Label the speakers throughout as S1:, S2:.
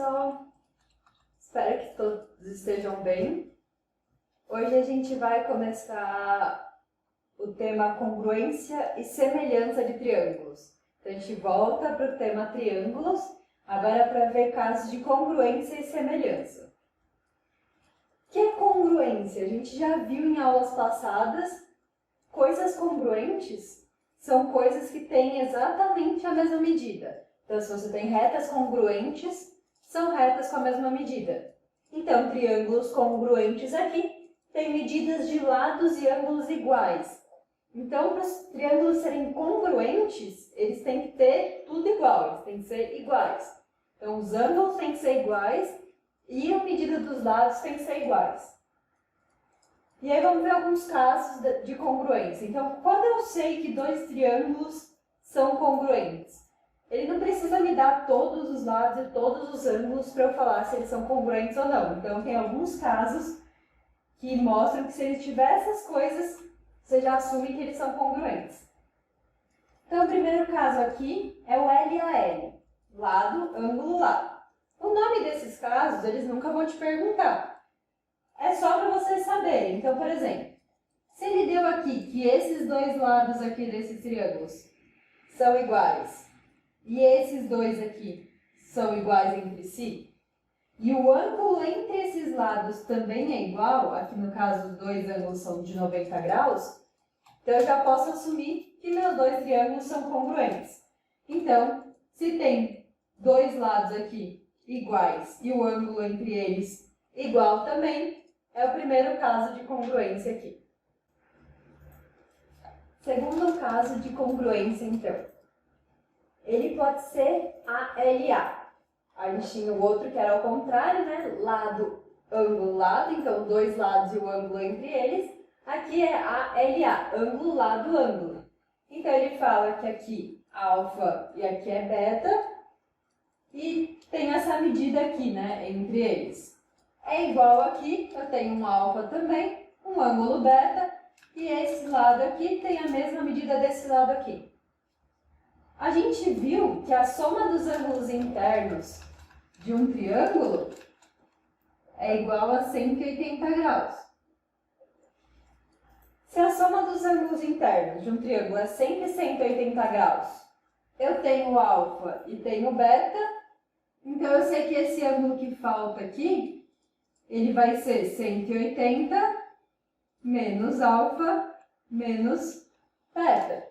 S1: pessoal! Espero que todos estejam bem. Hoje a gente vai começar o tema congruência e semelhança de triângulos. Então a gente volta para o tema triângulos, agora para ver casos de congruência e semelhança. O que é congruência? A gente já viu em aulas passadas, coisas congruentes são coisas que têm exatamente a mesma medida. Então, se você tem retas congruentes, são retas com a mesma medida. Então, triângulos congruentes aqui têm medidas de lados e ângulos iguais. Então, para os triângulos serem congruentes, eles têm que ter tudo igual, eles têm que ser iguais. Então, os ângulos têm que ser iguais e a medida dos lados tem que ser iguais. E aí vamos ver alguns casos de congruência. Então, quando eu sei que dois triângulos são congruentes, ele não precisa me dar todos os lados e todos os ângulos para eu falar se eles são congruentes ou não. Então, tem alguns casos que mostram que se ele tiver essas coisas, você já assume que eles são congruentes. Então, o primeiro caso aqui é o LAL, lado, ângulo, lado. O nome desses casos, eles nunca vão te perguntar. É só para vocês saberem. Então, por exemplo, se ele deu aqui que esses dois lados aqui desses triângulos são iguais, e esses dois aqui são iguais entre si, e o ângulo entre esses lados também é igual, aqui no caso os dois ângulos são de 90 graus, então eu já posso assumir que meus dois triângulos são congruentes. Então, se tem dois lados aqui iguais e o ângulo entre eles igual também, é o primeiro caso de congruência aqui. Segundo caso de congruência, então. Ele pode ser ALA. A gente tinha o outro que era ao contrário, né? Lado, ângulo, lado. Então, dois lados e o ângulo entre eles. Aqui é ALA, ângulo, lado, ângulo. Então, ele fala que aqui alfa e aqui é beta. E tem essa medida aqui, né? Entre eles. É igual aqui, eu tenho um alfa também, um ângulo beta. E esse lado aqui tem a mesma medida desse lado aqui. A gente viu que a soma dos ângulos internos de um triângulo é igual a 180 graus. Se a soma dos ângulos internos de um triângulo é sempre 180 graus, eu tenho alfa e tenho beta, então eu sei que esse ângulo que falta aqui, ele vai ser 180 menos alfa menos beta.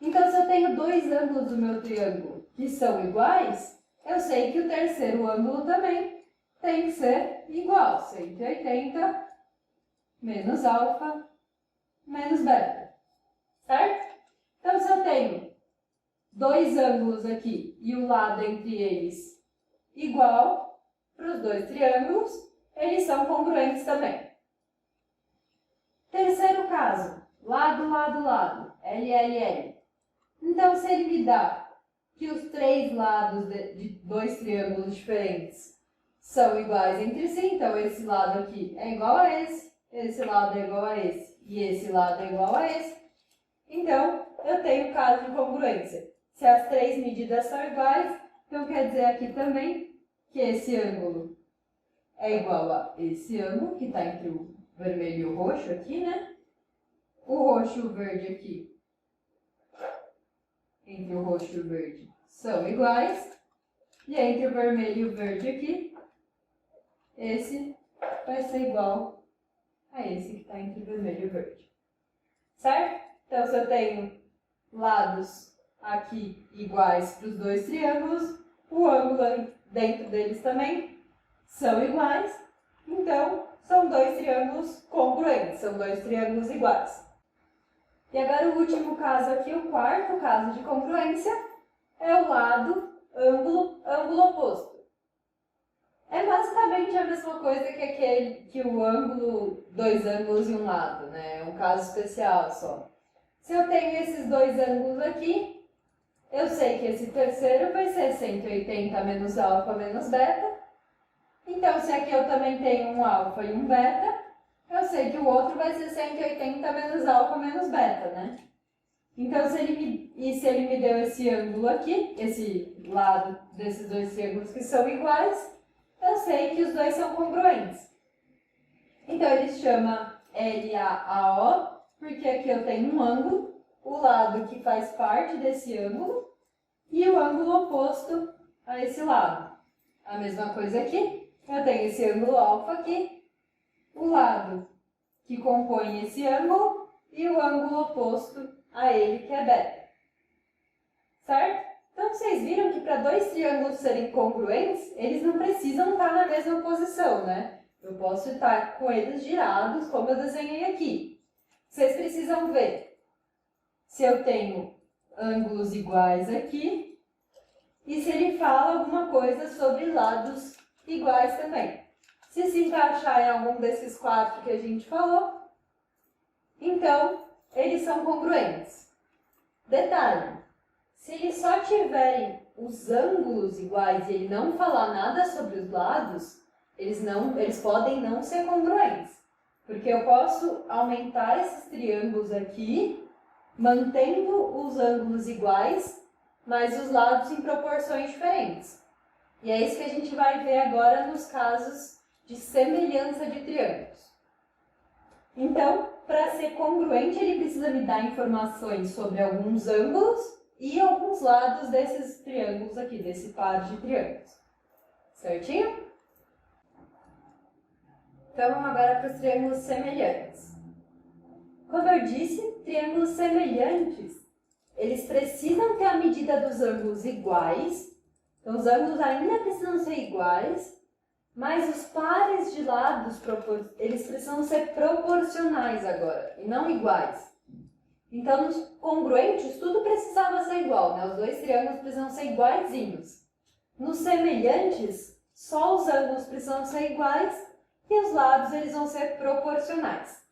S1: Então, se eu tenho dois ângulos do meu triângulo que são iguais, eu sei que o terceiro ângulo também tem que ser igual. 180 menos alfa menos beta. Certo? Então, se eu tenho dois ângulos aqui e o lado entre eles igual, para os dois triângulos, eles são congruentes também. Terceiro caso, lado, lado, lado, LLL. Então, se ele me dá que os três lados de dois triângulos diferentes são iguais entre si, então esse lado aqui é igual a esse lado é igual a esse, e esse lado é igual a esse, então eu tenho o caso de congruência. Se as três medidas são iguais, então quer dizer aqui também que esse ângulo é igual a esse ângulo, que está entre o vermelho e o roxo aqui, né? O roxo e o verde aqui, entre o roxo e o verde, são iguais. E entre o vermelho e o verde aqui, esse vai ser igual a esse que está entre o vermelho e o verde. Certo? Então, se eu tenho lados aqui iguais para os dois triângulos, o ângulo dentro deles também são iguais, então são dois triângulos congruentes, são dois triângulos iguais. E agora o último caso aqui, o quarto caso de congruência, é o lado, ângulo, ângulo oposto. É basicamente a mesma coisa que o ângulo, dois ângulos e um lado, né? É um caso especial só. Se eu tenho esses dois ângulos aqui, eu sei que esse terceiro vai ser 180 menos alfa menos beta. Então, se aqui eu também tenho um alfa e um beta, eu sei que o outro vai ser 180 menos alfa menos beta, né? Então, se ele me deu esse ângulo aqui, esse lado desses dois triângulos que são iguais, eu sei que os dois são congruentes. Então, ele chama LAAO, porque aqui eu tenho um ângulo, o lado que faz parte desse ângulo, e o ângulo oposto a esse lado. A mesma coisa aqui, eu tenho esse ângulo alfa aqui, o lado que compõe esse ângulo e o ângulo oposto a ele, que é beta. Certo? Então, vocês viram que para dois triângulos serem congruentes, eles não precisam estar na mesma posição, né? Eu posso estar com eles girados, como eu desenhei aqui. Vocês precisam ver se eu tenho ângulos iguais aqui e se ele fala alguma coisa sobre lados iguais também. Se encaixar em algum desses quatro que a gente falou, então eles são congruentes. Detalhe, se eles só tiverem os ângulos iguais e ele não falar nada sobre os lados, eles podem não ser congruentes. Porque eu posso aumentar esses triângulos aqui, mantendo os ângulos iguais, mas os lados em proporções diferentes. E é isso que a gente vai ver agora nos casos de semelhança de triângulos. Então, para ser congruente, ele precisa me dar informações sobre alguns ângulos e alguns lados desses triângulos aqui, desse par de triângulos. Certinho? Então, vamos agora para os triângulos semelhantes. Como eu disse, triângulos semelhantes, eles precisam ter a medida dos ângulos iguais. Então, os ângulos ainda precisam ser iguais, mas os pares de lados, eles precisam ser proporcionais agora, e não iguais. Então, nos congruentes, tudo precisava ser igual, né? Os dois triângulos precisam ser iguaizinhos. Nos semelhantes, só os ângulos precisam ser iguais e os lados eles vão ser proporcionais.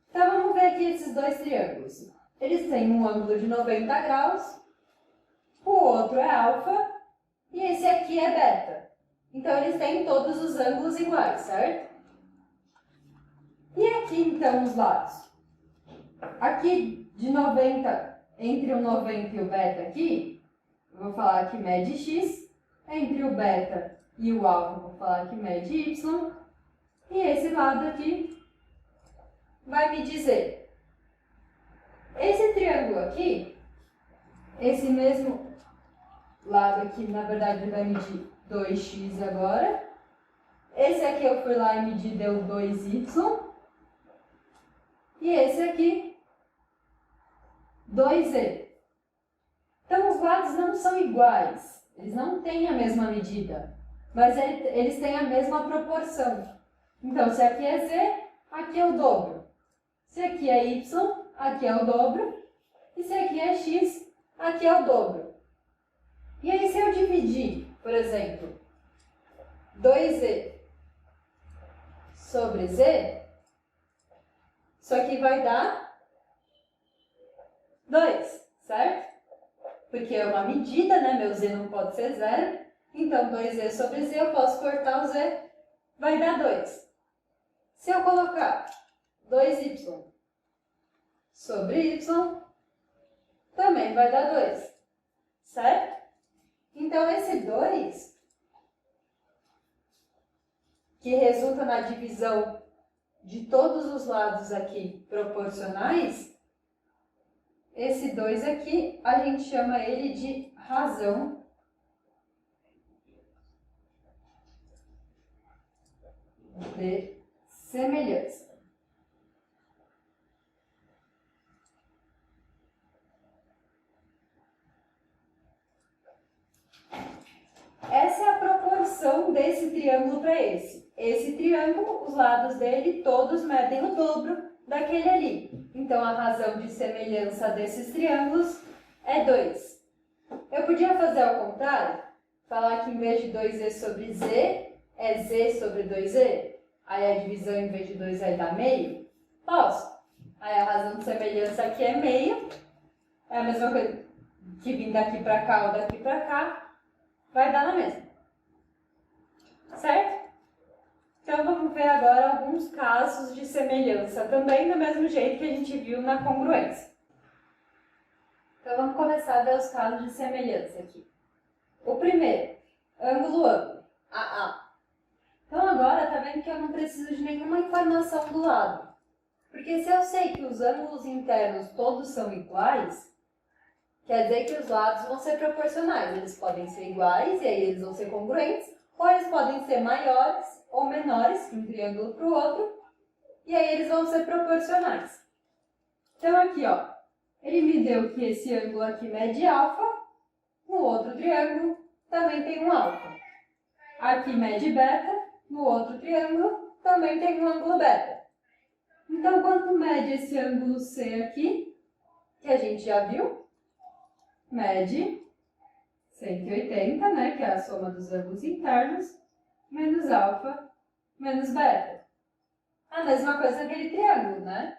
S1: Então, vamos ver aqui esses dois triângulos. Eles têm um ângulo de 90 graus, o outro é alfa e esse aqui é beta. Então, eles têm todos os ângulos iguais, certo? E aqui, então, os lados. Aqui, de 90, entre o 90 e o beta aqui, eu vou falar que mede x. Entre o beta e o alfa, eu vou falar que mede y. E esse lado aqui vai me dizer. Esse triângulo aqui, esse mesmo lado aqui, na verdade, vai medir 2x agora. Esse aqui eu fui lá e medi, deu 2y. E esse aqui, 2e. Então, os lados não são iguais. Eles não têm a mesma medida. Mas eles têm a mesma proporção. Então, se aqui é z, aqui é o dobro. Se aqui é y, aqui é o dobro. E se aqui é x, aqui é o dobro. E aí, se eu dividir, por exemplo, 2e sobre z, isso aqui vai dar 2, certo? Porque é uma medida, né? Meu z não pode ser zero. Então, 2e sobre z, eu posso cortar o z, vai dar 2. Se eu colocar 2y sobre y, também vai dar 2, certo? Então, esse 2, que resulta na divisão de todos os lados aqui proporcionais, esse 2 aqui, a gente chama ele de razão de semelhança. Essa é a proporção desse triângulo para esse. Esse triângulo, os lados dele todos medem o dobro daquele ali. Então, a razão de semelhança desses triângulos é 2. Eu podia fazer ao contrário? Falar que em vez de 2e sobre z, é z sobre 2e? Aí a divisão em vez de 2e dá meio? Posso. Aí a razão de semelhança aqui é meio. É a mesma coisa que vir daqui para cá ou daqui para cá. Vai dar na mesma. Certo? Então, vamos ver agora alguns casos de semelhança, também do mesmo jeito que a gente viu na congruência. Então vamos começar a ver os casos de semelhança aqui. O primeiro, ângulo, AA. Então agora tá vendo que eu não preciso de nenhuma informação do lado. Porque se eu sei que os ângulos internos todos são iguais, quer dizer que os lados vão ser proporcionais. Eles podem ser iguais e aí eles vão ser congruentes, ou eles podem ser maiores ou menores de um triângulo para o outro, e aí eles vão ser proporcionais. Então aqui, ó, ele me deu que esse ângulo aqui mede alfa, no outro triângulo também tem um alfa. Aqui mede beta, no outro triângulo também tem um ângulo beta. Então, quanto mede esse ângulo C aqui, que a gente já viu? Mede 180, né, que é a soma dos ângulos internos, menos alfa, menos beta. A mesma coisa naquele triângulo, né?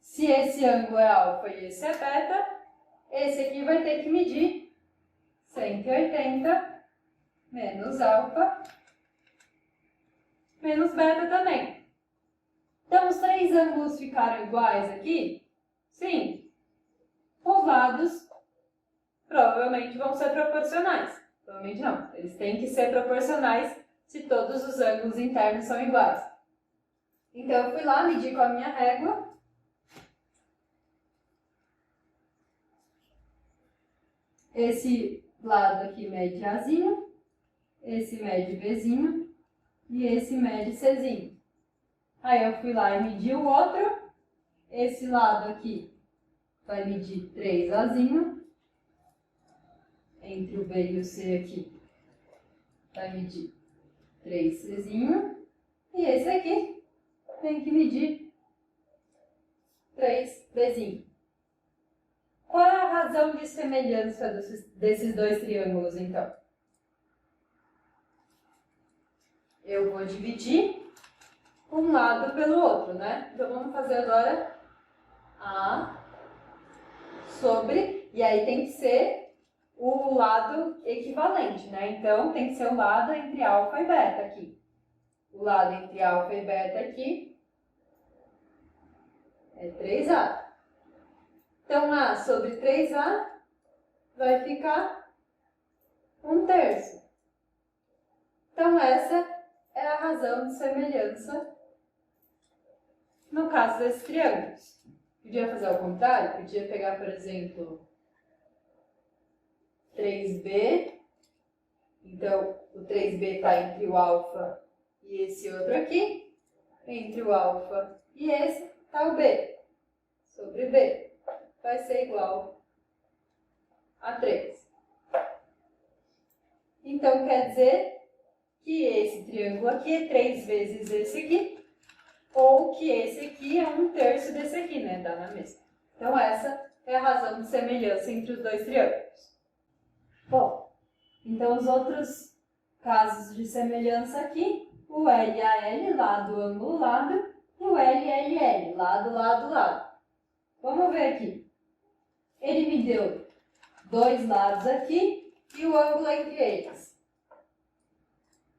S1: Se esse ângulo é alfa e esse é beta, esse aqui vai ter que medir 180 menos alfa, menos beta também. Então, os três ângulos ficaram iguais aqui? Sim. Os lados provavelmente vão ser proporcionais. Provavelmente não. Eles têm que ser proporcionais se todos os ângulos internos são iguais. Então, eu fui lá, medi com a minha régua. Esse lado aqui mede Azinho, esse mede Bzinho e esse mede Czinho. Aí eu fui lá e medi o outro. Esse lado aqui vai medir 3Azinho. Entre o B e o C aqui vai medir 3Czinho. E esse aqui tem que medir 3Bzinho. Qual é a razão de semelhança desses dois triângulos, então? Eu vou dividir um lado pelo outro, né? Então, vamos fazer agora A sobre... E aí tem que ser o lado equivalente, né? Então, tem que ser o lado entre alfa e beta aqui. O lado entre alfa e beta aqui é 3A. Então, A sobre 3A vai ficar 1/3. Então, essa é a razão de semelhança no caso desses triângulos. Podia fazer ao contrário? Podia pegar, por exemplo, 3B. Então, o 3B está entre o alfa e esse outro aqui. Entre o alfa e esse está o B. Sobre B vai ser igual a 3. Então, quer dizer que esse triângulo aqui é 3 vezes esse aqui, ou que esse aqui é 1/3 desse aqui, né? Dá na mesma. Então, essa é a razão de semelhança entre os dois triângulos. Bom, então os outros casos de semelhança aqui, o LAL, lado, ângulo, lado, e o LLL, lado, lado, lado. Vamos ver aqui. Ele me deu dois lados aqui e o ângulo entre eles.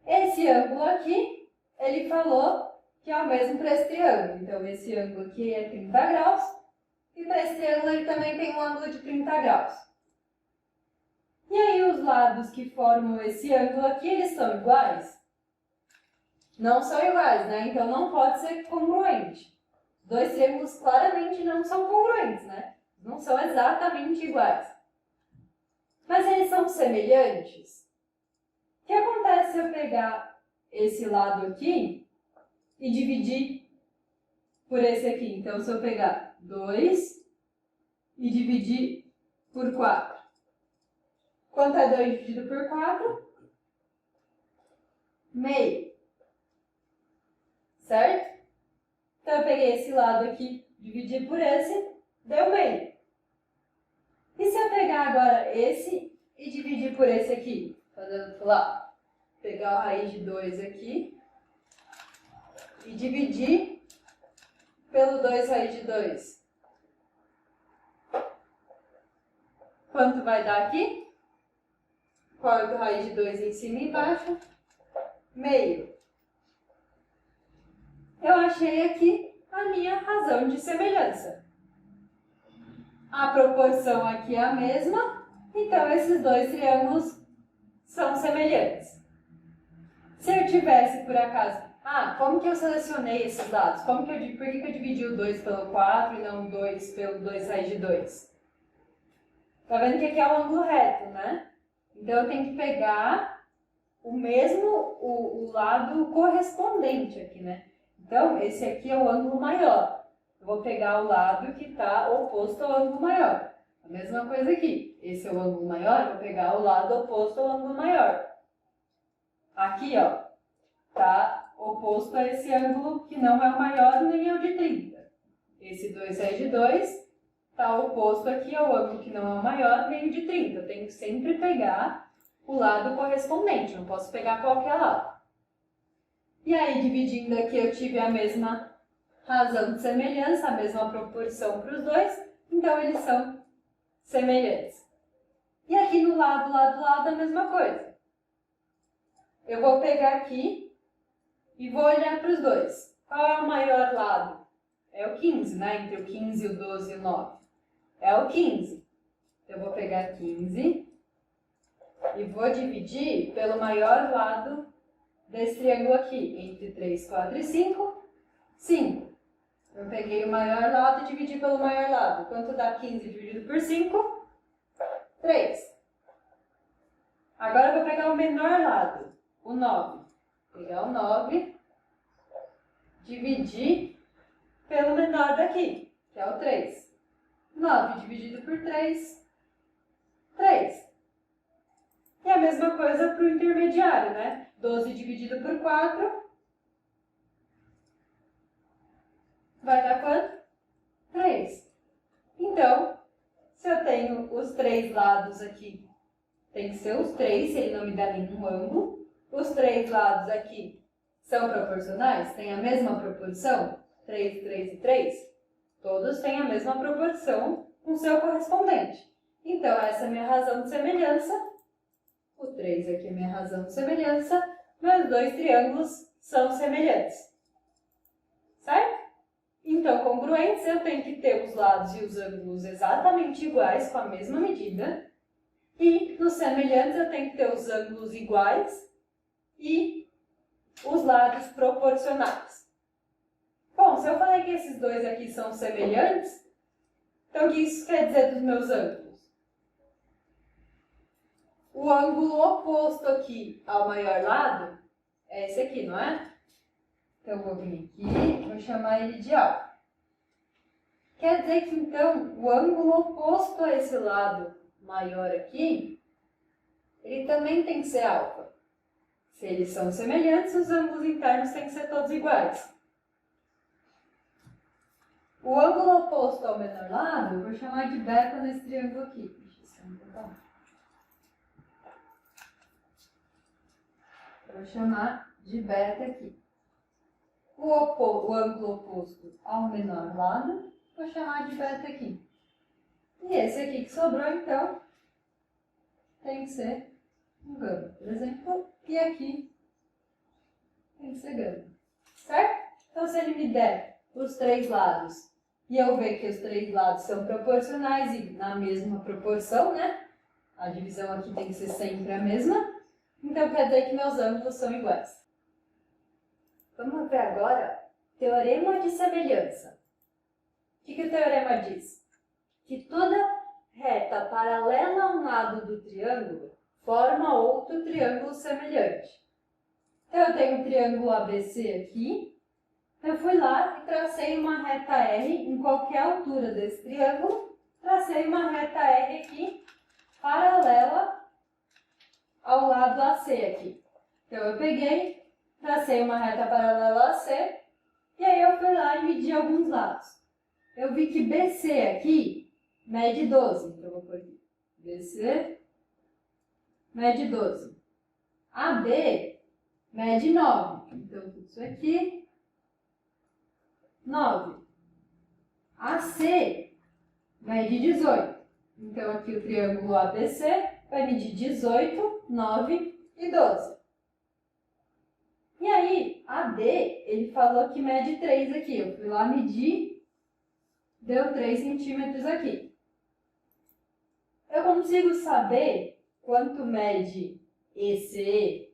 S1: Esse ângulo aqui, ele falou que é o mesmo para esse triângulo. Então, esse ângulo aqui é 30 graus. E para esse triângulo, ele também tem um ângulo de 30 graus. E aí, os lados que formam esse ângulo aqui, eles são iguais? Não são iguais, né? Então, não pode ser congruente. Dois triângulos claramente não são congruentes, né? Não são exatamente iguais. Mas eles são semelhantes. O que acontece se eu pegar esse lado aqui e dividir por esse aqui? Então, se eu pegar 2 e dividir por 4. Quanto é 2 dividido por 4? Meio. Certo? Então, eu peguei esse lado aqui, dividi por esse, deu meio. E se eu pegar agora esse e dividir por esse aqui? Fazendo lá, pegar a raiz de 2 aqui e dividir pelo 2 raiz de 2. Quanto vai dar aqui? Corto a raiz de 2 em cima e embaixo. Meio. Eu achei aqui a minha razão de semelhança. A proporção aqui é a mesma, então esses dois triângulos são semelhantes. Se eu tivesse, por acaso, como que eu selecionei esses dados? Por que eu dividi o 2 pelo 4 e não o 2 pelo 2 raiz de 2? Tá vendo que aqui é um ângulo reto, né? Então eu tenho que pegar o lado correspondente aqui, né? Então esse aqui é o ângulo maior. Eu vou pegar o lado que está oposto ao ângulo maior. A mesma coisa aqui. Esse é o ângulo maior, eu vou pegar o lado oposto ao ângulo maior. Aqui, ó, tá oposto a esse ângulo que não é o maior nem é o de 30. Esse 2 raiz de 2 está oposto aqui ao ângulo que não é o maior nem o de 30. Eu tenho que sempre pegar o lado correspondente, não posso pegar qualquer lado. E aí, dividindo aqui, eu tive a mesma razão de semelhança, a mesma proporção para os dois, então eles são semelhantes. E aqui no lado, a mesma coisa. Eu vou pegar aqui e vou olhar para os dois. Qual é o maior lado? É o 15, né? Entre o 15, o 12 e o 9. É o 15. Eu vou pegar 15 e vou dividir pelo maior lado desse triângulo aqui. Entre 3, 4 e 5, 5. Eu peguei o maior lado e dividi pelo maior lado. Quanto dá 15 dividido por 5? 3. Agora eu vou pegar o menor lado, o 9. Pegar o 9, dividir pelo menor daqui, que é o 3. 9 dividido por 3, 3. E a mesma coisa para o intermediário, né? 12 dividido por 4, vai dar quanto? 3. Então, se eu tenho os três lados aqui, tem que ser os 3, se ele não me dá nenhum ângulo. Os 3 lados aqui são proporcionais? Têm a mesma proporção? 3, 3 e 3? Todos têm a mesma proporção com seu correspondente. Então, essa é a minha razão de semelhança. O 3 aqui é a minha razão de semelhança. Meus dois triângulos são semelhantes. Certo? Então, congruentes, eu tenho que ter os lados e os ângulos exatamente iguais, com a mesma medida. E nos semelhantes, eu tenho que ter os ângulos iguais e os lados proporcionais. Bom, se eu falei que esses dois aqui são semelhantes, então o que isso quer dizer dos meus ângulos? O ângulo oposto aqui ao maior lado é esse aqui, não é? Então, eu vou vir aqui e vou chamar ele de alfa. Quer dizer que, então, o ângulo oposto a esse lado maior aqui, ele também tem que ser alfa. Se eles são semelhantes, os ângulos internos têm que ser todos iguais. O ângulo oposto ao menor lado, eu vou chamar de beta nesse triângulo aqui. Eu vou chamar de beta aqui. O ângulo oposto ao menor lado, vou chamar de beta aqui. E esse aqui que sobrou, então, tem que ser um gama, por exemplo. E aqui tem que ser gama. Certo? Então, se ele me der os três lados e eu ver que os três lados são proporcionais e na mesma proporção, né? A divisão aqui tem que ser sempre a mesma. Então, quer dizer que meus ângulos são iguais. Vamos ver agora teorema de semelhança. O que o teorema diz? Que toda reta paralela a um lado do triângulo forma outro triângulo semelhante. Então, eu tenho o triângulo ABC aqui. Eu fui lá e tracei uma reta R em qualquer altura desse triângulo. Tracei uma reta R aqui, paralela ao lado AC aqui. Então, eu peguei, tracei uma reta paralela a AC, e aí eu fui lá e medi alguns lados. Eu vi que BC aqui mede 12, então eu vou pôr aqui. BC mede 12. AB mede 9, então isso aqui, 9. AC mede 18, então aqui o triângulo ABC vai medir 18, 9 e 12. E aí, AD, ele falou que mede 3 aqui. Eu fui lá medir, deu 3 centímetros aqui. Eu consigo saber quanto mede ECE,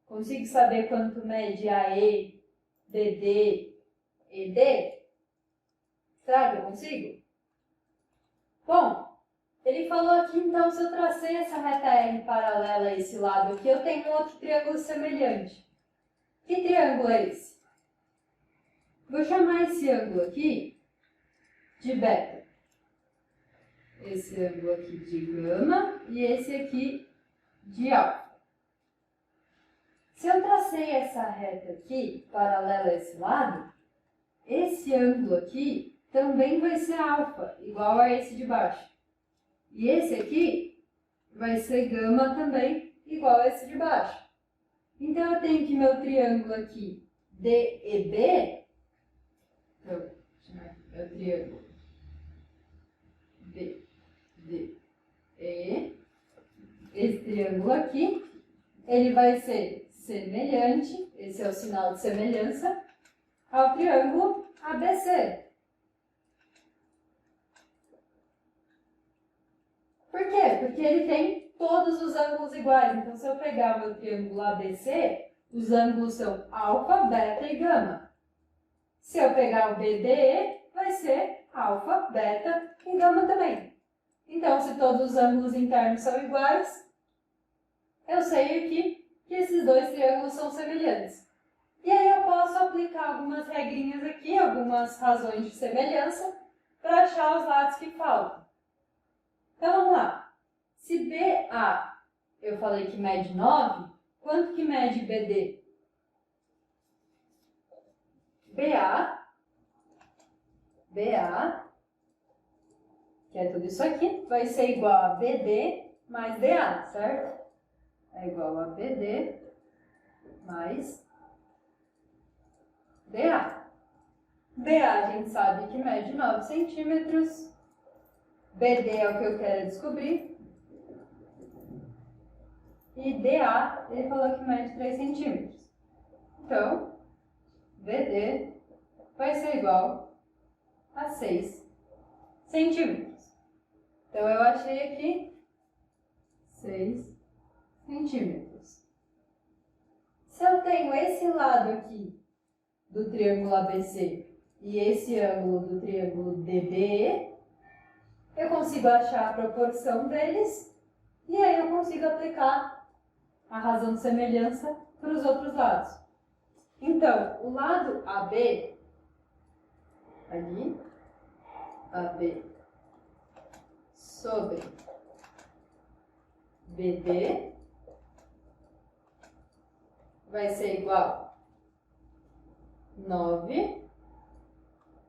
S1: consigo saber quanto mede AE, BD, ED? Será que eu consigo? Bom, ele falou aqui, então, se eu tracei essa reta R paralela a esse lado aqui, eu tenho um outro triângulo semelhante. Que triângulo é esse? Vou chamar esse ângulo aqui de beta. Esse ângulo aqui de gama e esse aqui de alfa. Se eu tracei essa reta aqui, paralela a esse lado, esse ângulo aqui também vai ser alfa, igual a esse de baixo. E esse aqui vai ser gama também, igual a esse de baixo. Então, eu tenho que meu triângulo aqui, DEB, então, vou chamar aqui, é o triângulo DDE, esse triângulo aqui, ele vai ser semelhante, esse é o sinal de semelhança, ao triângulo ABC. Por quê? Porque ele tem todos os ângulos iguais. Então, se eu pegar o meu triângulo ABC, os ângulos são alfa, beta e gama. Se eu pegar o BDE, vai ser alfa, beta e gama também. Então, se todos os ângulos internos são iguais, eu sei aqui que esses dois triângulos são semelhantes. E aí eu posso aplicar algumas regrinhas aqui, algumas razões de semelhança, para achar os lados que faltam. Então, vamos lá. Se BA, eu falei que mede 9, quanto que mede BD? BA, que é tudo isso aqui, vai ser igual a BD mais DA, certo? É igual a BD mais DA. BA a gente sabe que mede 9 centímetros. BD é o que eu quero descobrir. E DA, ele falou que mede 3 centímetros. Então, BD vai ser igual a 6 centímetros. Então, eu achei aqui 6 centímetros. Se eu tenho esse lado aqui do triângulo ABC e esse ângulo do triângulo DBE, eu consigo achar a proporção deles e aí eu consigo aplicar a razão de semelhança para os outros lados. Então, o lado AB, ali, AB sobre BD vai ser igual a 9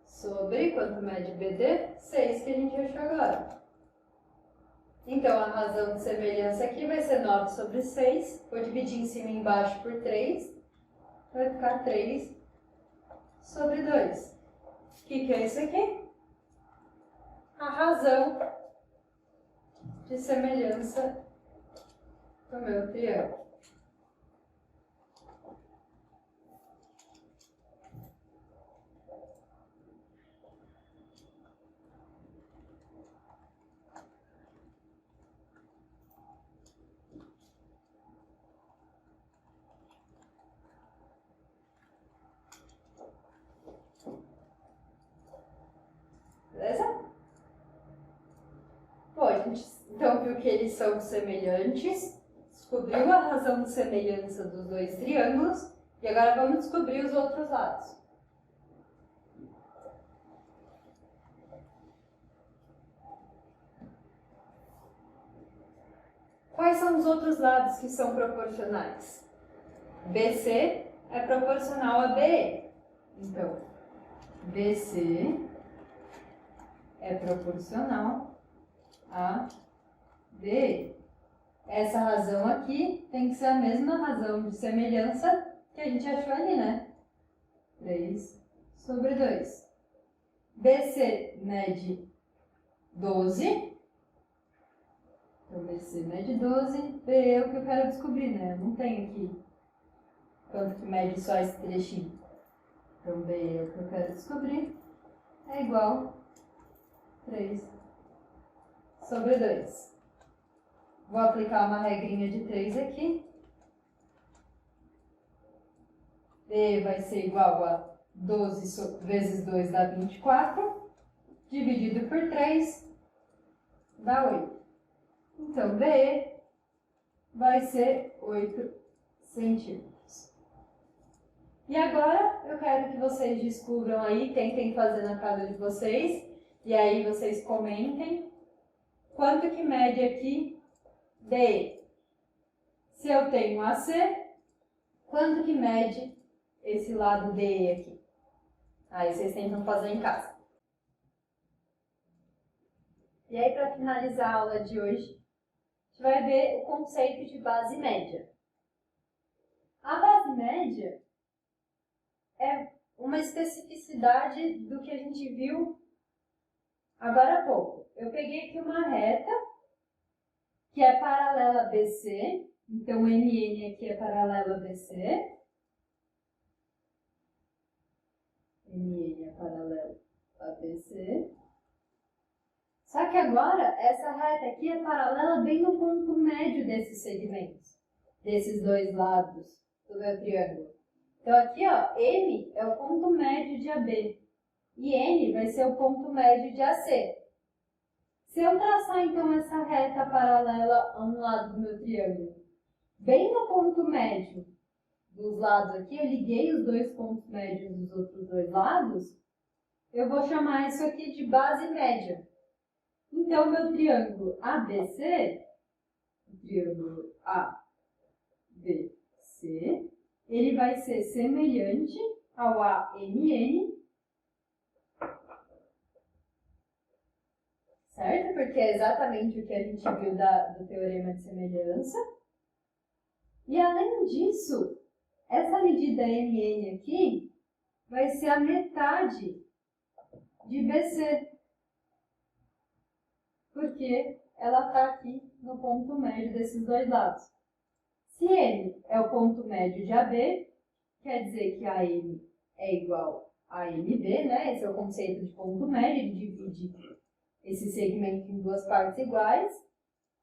S1: sobre, quanto mede BD? 6, que a gente achou agora. Então, a razão de semelhança aqui vai ser 9 sobre 6. Vou dividir em cima e embaixo por 3. Vai ficar 3 sobre 2. O que é isso aqui? A razão de semelhança do meu triângulo. Beleza? Bom, a gente então viu que eles são semelhantes, descobriu a razão de semelhança dos dois triângulos e agora vamos descobrir os outros lados. Quais são os outros lados que são proporcionais? BC é proporcional a BE. Então, BC é proporcional a BE. Essa razão aqui tem que ser a mesma razão de semelhança que a gente achou ali, né? 3 sobre 2. BC mede 12. Então, BC mede 12. BE é o que eu quero descobrir, né? Eu não tenho aqui quanto que mede só esse trechinho. Então, BE é o que eu quero descobrir. É igual a 3 sobre 2. Vou aplicar uma regrinha de 3 aqui. B vai ser igual a 12 vezes 2 dá 24, dividido por 3 dá 8. Então, B vai ser 8 centímetros. E agora, eu quero que vocês descubram aí, tentem fazer na casa de vocês, e aí vocês comentem quanto que mede aqui DE. Se eu tenho AC, quanto que mede esse lado DE aqui? Aí vocês tentam fazer em casa. E aí, para finalizar a aula de hoje, a gente vai ver o conceito de base média. A base média é uma especificidade do que a gente viu agora há pouco. Eu peguei aqui uma reta que é paralela a BC, então MN aqui é paralelo a BC. MN é paralelo a BC. Só que agora, essa reta aqui é paralela bem no ponto médio desses segmentos, desses dois lados do meu triângulo. Então aqui, ó, M é o ponto médio de AB e N vai ser o ponto médio de AC. Se eu traçar, então, essa reta paralela a um lado do meu triângulo, bem no ponto médio dos lados aqui, eu liguei os dois pontos médios dos outros dois lados, eu vou chamar isso aqui de base média. Então, meu triângulo ABC, o triângulo ABC, ele vai ser semelhante ao AMN, certo? Porque é exatamente o que a gente viu do teorema de semelhança. E, além disso, essa medida MN aqui vai ser a metade de BC, porque ela está aqui no ponto médio desses dois lados. Se M é o ponto médio de AB, quer dizer que AM é igual a MB, né? Esse é o conceito de ponto médio, ele divide esse segmento em duas partes iguais.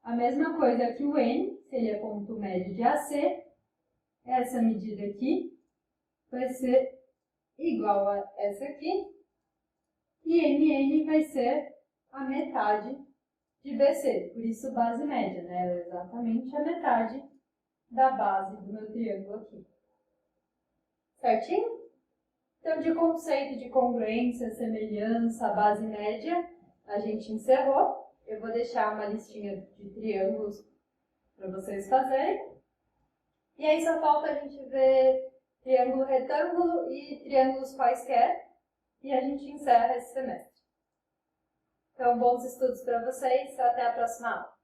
S1: A mesma coisa que o N, se ele é ponto médio de AC, essa medida aqui vai ser igual a essa aqui, e MN vai ser a metade de BC, por isso base média, né? Ela é exatamente a metade da base do meu triângulo aqui. Certinho? Então, de conceito de congruência, semelhança, base média, a gente encerrou. Eu vou deixar uma listinha de triângulos para vocês fazerem. E aí só falta a gente ver triângulo retângulo e triângulos quaisquer, e a gente encerra esse semestre. Então, bons estudos para vocês, até a próxima aula.